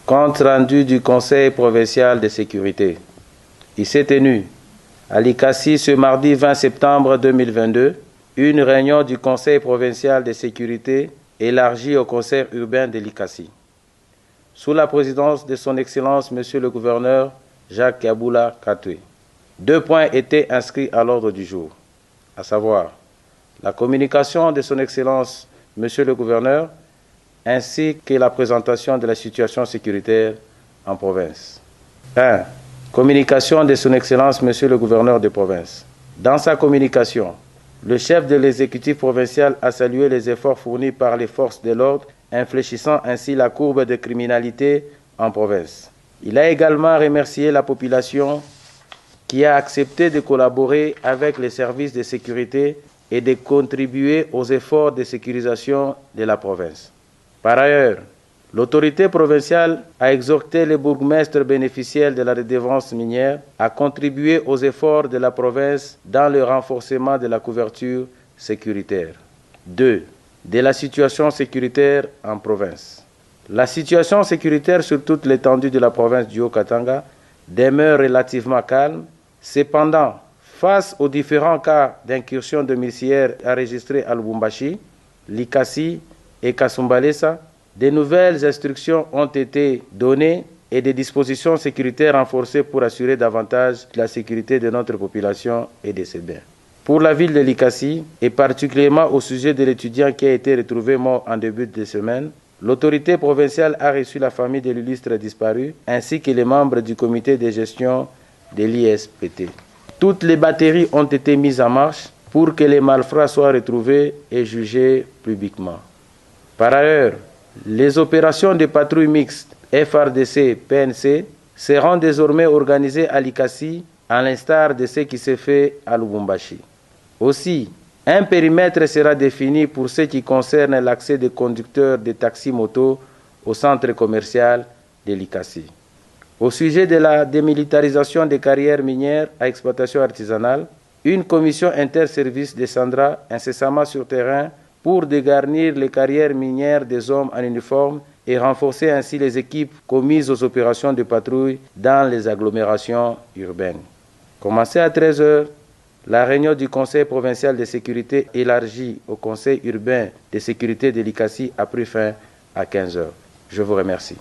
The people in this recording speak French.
Compte rendu du Conseil provincial de sécurité. Il s'est tenu à Likassi ce mardi 20 septembre 2022 une réunion du Conseil provincial de sécurité élargie au Conseil urbain de Likassi. Sous la présidence de son Excellence, Monsieur le Gouverneur Jacques Yaboula Katoué. 2 points étaient inscrits à l'ordre du jour, à savoir la communication de son Excellence, Monsieur le Gouverneur, ainsi que la présentation de la situation sécuritaire en province. 1. Communication de son Excellence, Monsieur le Gouverneur de province. Dans sa communication, le chef de l'exécutif provincial a salué les efforts fournis par les forces de l'ordre, infléchissant ainsi la courbe de criminalité en province. Il a également remercié la population qui a accepté de collaborer avec les services de sécurité et de contribuer aux efforts de sécurisation de la province. Par ailleurs, l'autorité provinciale a exhorté les bourgmestres bénéficiaires de la redevance minière à contribuer aux efforts de la province dans le renforcement de la couverture sécuritaire. 2. De la situation sécuritaire en province. La situation sécuritaire sur toute l'étendue de la province du Haut-Katanga demeure relativement calme. Cependant, face aux différents cas d'incursion domiciliaire enregistrés à Lubumbashi, Likassi et Kasumbalesa, de nouvelles instructions ont été données et des dispositions sécuritaires renforcées pour assurer davantage la sécurité de notre population et de ses biens. Pour la ville de Likassi, et particulièrement au sujet de l'étudiant qui a été retrouvé mort en début de semaine, l'autorité provinciale a reçu la famille de l'illustre disparu ainsi que les membres du comité de gestion de l'ISPT. Toutes les batteries ont été mises en marche pour que les malfrats soient retrouvés et jugés publiquement. Par ailleurs, les opérations de patrouille mixte FRDC-PNC seront désormais organisées à Likassi, à l'instar de ce qui s'est fait à Lubumbashi. Aussi, un périmètre sera défini pour ce qui concerne l'accès des conducteurs de taxis-motos au centre commercial de Likassi. Au sujet de la démilitarisation des carrières minières à exploitation artisanale, une commission interservices descendra incessamment sur terrain pour dégarnir les carrières minières des hommes en uniforme et renforcer ainsi les équipes commises aux opérations de patrouille dans les agglomérations urbaines. Commencée à 13 h, la réunion du Conseil provincial de sécurité élargie au Conseil urbain de sécurité de Likassi a pris fin à 15 h. Je vous remercie.